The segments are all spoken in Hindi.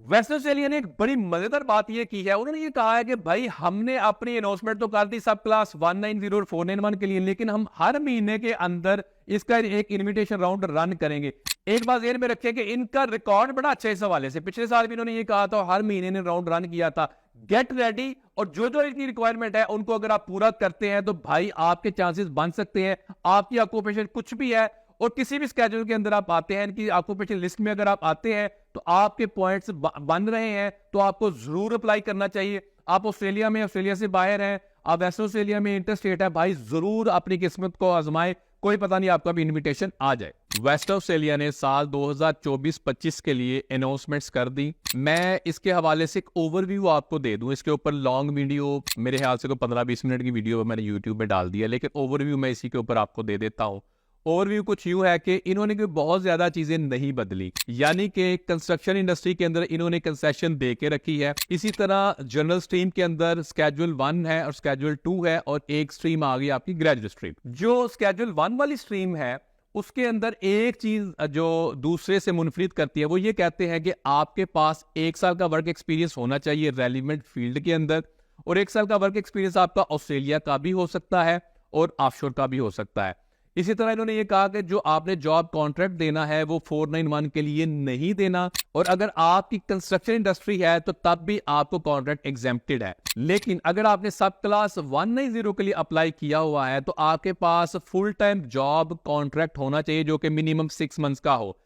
वेस्टर्न ऑस्ट्रेलिया ने एक बड़ी मजेदार बात ये की है, उन्होंने ये कहा है कि भाई हमने अपनी अनाउंसमेंट तो कर दी सब क्लास 190 और 491 के लिए, लेकिन हम हर महीने के अंदर इसका एक इनविटेशन राउंड रन करेंगे। एक बात ध्यान में रखें कि इनका रिकॉर्ड बड़ा अच्छा है इस हवाले से। पिछले साल भी इन्होंने ये कहा था, हर महीने ने राउंड रन किया था। गेट रेडी, और जो जो इनकी रिक्वायरमेंट है उनको अगर आप पूरा करते हैं तो भाई आपके चांसेस बन सकते हैं। आपकी ऑक्यूपेशन कुछ भी है और किसी भी स्केड्यूल के अंदर आप आते हैं, इनकी ऑक्यूपेशन लिस्ट में अगर आप आते हैं तो आपके पॉइंट्स बन रहे हैं, तो आपको जरूर अप्लाई करना चाहिए। आप ऑस्ट्रेलिया में, ऑस्ट्रेलिया से बाहर हैं, आप वेस्टर्न ऑस्ट्रेलिया में इंटरस्टेट है, भाई जरूर अपनी किस्मत को आजमाएं, कोई पता नहीं आपका भी इनविटेशन आ जाए। वेस्ट ऑस्ट्रेलिया ने साल 2024-25 के लिए अनाउंसमेंट्स कर दी। मैं इसके हवाले से एक ओवरव्यू आपको दे दूं। इसके ऊपर लॉन्ग वीडियो, मेरे ख्याल से कोई 15-20 मिनट की वीडियो मैंने यूट्यूब में डाल दिया, लेकिन ओवरव्यू मैं इसी के ऊपर आपको दे देता हूं। ओवरव्यू कुछ यूं है कि इन्होंने कोई बहुत ज्यादा चीजें नहीं बदली, यानी कि कंस्ट्रक्शन इंडस्ट्री के अंदर इन्होंने कंसेशन दे के रखी है। इसी तरह जनरल स्ट्रीम के अंदर स्केड्यूल 1 है और स्केड्यूल 2 है, और एक स्ट्रीम आ गई आपकी ग्रेजुएट स्ट्रीम। जो स्केड्यूल 1 वाली स्ट्रीम है उसके अंदर एक चीज जो दूसरे से मुनफरिद करती है, वो ये कहते हैं कि आपके पास 1 साल का वर्क एक्सपीरियंस होना चाहिए रेलिवेंट फील्ड के अंदर, और 1 साल का वर्क एक्सपीरियंस आपका ऑस्ट्रेलिया का भी हो सकता है और ऑफशोर का भी हो सकता है। इसी तरह इन्होंने ये कहा कि जो आपने जॉब कॉन्ट्रैक्ट देना है वो 491 के लिए नहीं देना, और अगर आपकी कंस्ट्रक्शन इंडस्ट्री है तो तब भी आपको कॉन्ट्रैक्ट एग्जेम्प्टेड है। लेकिन अगर आपने सब क्लास 190 के लिए अप्लाई किया हुआ है तो आपके पास फुल टाइम जॉब कॉन्ट्रैक्ट होना चाहिए जो कि मिनिमम 6 मंथ्स का हो।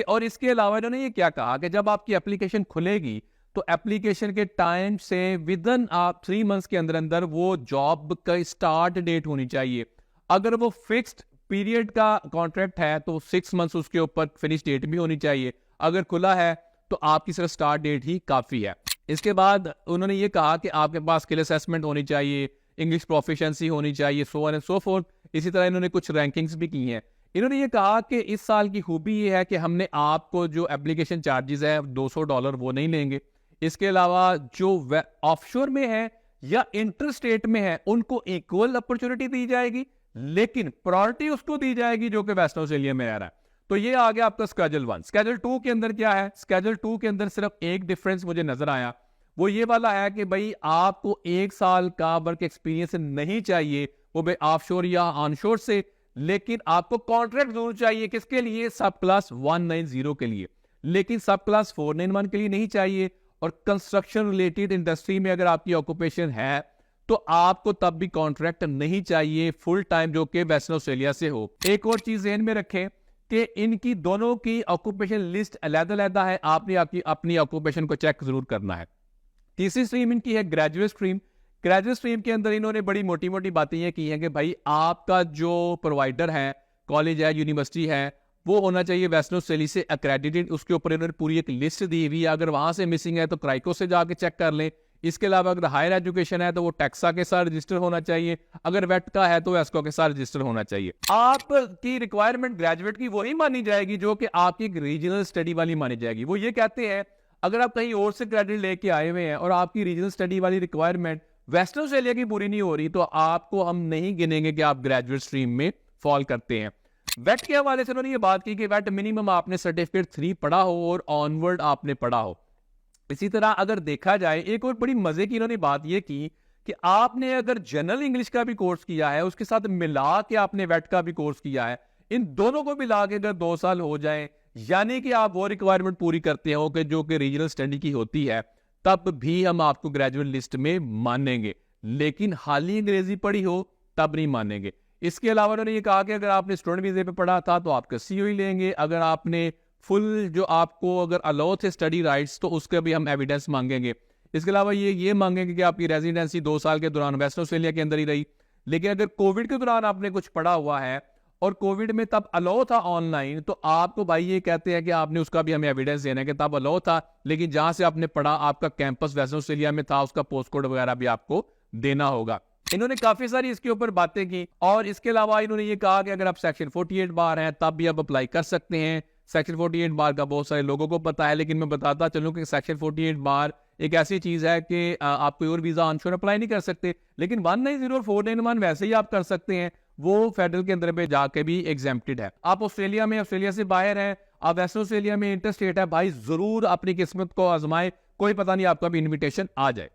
और इसके अलावा इन्होंने ये क्या कहा कि जब आपकी एप्लीकेशन खुलेगी तो एप्लीकेशन के टाइम से विदिन आप 3 मंथ्स के अंदर अंदर वो जॉब का स्टार्ट डेट होनी चाहिए। अगर वो फिक्स्ड पीरियड का कॉन्ट्रैक्ट है तो 6 मंथ्स उसके ऊपर फिनिश डेट भी होनी चाहिए। अगर खुला है तो आपकी सिर्फ स्टार्ट डेट ही काफी है। इसके बाद उन्होंने ये कहा कि आपके पास स्किल असेसमेंट होनी चाहिए, इंग्लिश प्रोफिशिएंसी होनी चाहिए, so on and so fourth. इसी तरह इन्होंने कुछ रैंकिंग्स भी की हैं। इन्होंने ये कहा कि इस साल की खूबी ये है कि हमने आपको जो एप्लीकेशन चार्जेस है $200 वो नहीं लेंगे। इसके अलावा जो ऑफशोर में है या इंटर स्टेट में है उनको इक्वल अपॉर्चुनिटी दी जाएगी, लेकिन प्रायोरिटी उसको दी जाएगी जो कि वेस्ट ऑस्ट्रेलिया में रह रहा है। तो ये आ गया आपका स्केड्यूल 1। स्केड्यूल 2 के अंदर क्या है? स्केड्यूल 2 के अंदर सिर्फ एक डिफरेंस मुझे नजर आया, वो ये वाला है कि भाई आपको 1 साल का वर्क एक्सपीरियंस नहीं चाहिए, वो भाई ऑफशोर या ऑनशोर से, लेकिन आपको कॉन्ट्रैक्ट जरूर चाहिए। किसके लिए? सब क्लास 190 के लिए, लेकिन सब क्लास 491 के लिए नहीं चाहिए। और कंस्ट्रक्शन रिलेटेड इंडस्ट्री में अगर आपकी ऑक्यूपेशन है तो आपको तब भी कॉन्ट्रैक्ट नहीं चाहिए फुल टाइम जो कि वेस्टर्न ऑस्ट्रेलिया से हो। एक और चीज ध्यान में रखें कि इनकी दोनों की ऑक्यूपेशन लिस्ट अलग-अलग है, आपने अपनी ऑक्यूपेशन को चेक जरूर करना है। तीसरी स्ट्रीम इनकी है ग्रेजुएट स्ट्रीम। ग्रेजुएट स्ट्रीम के अंदर इन्होंने बड़ी मोटी मोटी बातें ये की हैं कि भाई आपका जो प्रोवाइडर है, कॉलेज है, यूनिवर्सिटी है, वो होना चाहिए वेस्टर्न ऑस्ट्रेलिया से अक्रेडिटेड। उसके ऊपर इन्होंने पूरी एक लिस्ट दी हुई है, अगर वहां से मिसिंग है तो क्राइको से जाके चेक कर लें। इसके अलावा अगर हायर एजुकेशन है तो वो टेक्सा के साथ रजिस्टर होना चाहिए, अगर वेट का है तो एस्को के साथ रजिस्टर होना चाहिए। आपकी रिक्वायरमेंट ग्रेजुएट की वही मानी जाएगी जो कि आपकी रीजनल स्टडी वाली मानी जाएगी। वो ये कहते हैं अगर आप कहीं और से क्रेडिट लेके आए हुए हैं और आपकी रीजनल स्टडी वाली रिक्वायरमेंट वेस्टर्न ऑस्ट्रेलिया की पूरी नहीं हो रही तो आपको हम नहीं गिनेंगे कि आप ग्रेजुएट स्ट्रीम में फॉल करते हैं। वेट के हवाले से उन्होंने ये बात की कि वेट मिनिमम आपने सर्टिफिकेट 3 पढ़ा हो और ऑनवर्ड आपने पढ़ा हो। इसी तरह अगर देखा जाए, एक और बड़ी मजे की इन्होंने बात यह की कि आपने अगर जनरल इंग्लिश का भी कोर्स किया है उसके साथ मिला के आपने वेट का भी कोर्स किया है, इन दोनों को मिला के अगर 2 साल हो जाए, यानी कि आप वो रिक्वायरमेंट पूरी करते हो कि जो कि रीजनल स्टडी की होती है, तब भी हम आपको ग्रेजुएट लिस्ट में मानेंगे। लेकिन हाली अंग्रेजी पढ़ी हो तब नहीं मानेंगे। इसके अलावा उन्होंने ये कहा कि अगर आपने स्टूडेंट वीजे पे पढ़ा था तो आपका सीओ ही लेंगे। अगर आपने फुल जो आपको अगर अलाउ थे स्टडी राइट्स तो उसका भी हम एविडेंस मांगेंगे। इसके अलावा ये मांगेंगे कि आपकी रेजिडेंसी 2 साल के दौरान वेस्टर्न ऑस्ट्रेलिया के अंदर ही रही। लेकिन अगर कोविड के दौरान आपने कुछ पढ़ा हुआ है और कोविड में तब अलाउ था ऑनलाइन, तो आपको भाई ये कहते हैं कि आपने उसका भी हमें एविडेंस देना है कि तब अलाउ था, लेकिन जहां से आपने पढ़ा आपका कैंपस वेस्टर्न ऑस्ट्रेलिया में था, उसका पोस्ट कोड वगैरह भी आपको देना होगा। इन्होंने काफी सारी इसके ऊपर बातें की। और इसके अलावा इन्होंने ये कहा कि अगर आप सेक्शन 48 बार हैं तब भी आप अप्लाई कर सकते हैं। सेक्शन 48 बार का बहुत सारे लोगों को पता है, लेकिन मैं बताता चलूं कि सेक्शन 48 बार एक ऐसी चीज है कि आप कोई और वीजा ऑनशोर अप्लाई नहीं कर सकते, लेकिन 190 और 491 वैसे ही आप कर सकते हैं। वो फेडरल के अंदर पे जाके भी एग्जेम्प्टेड है। आप ऑस्ट्रेलिया में, ऑस्ट्रेलिया से बाहर हैं, आप वेस्टर्न ऑस्ट्रेलिया में इंटर स्टेट है भाई, जरूर अपनी किस्मत को आजमाएं, कोई पता नहीं आपका भी इन्विटेशन आ जाए।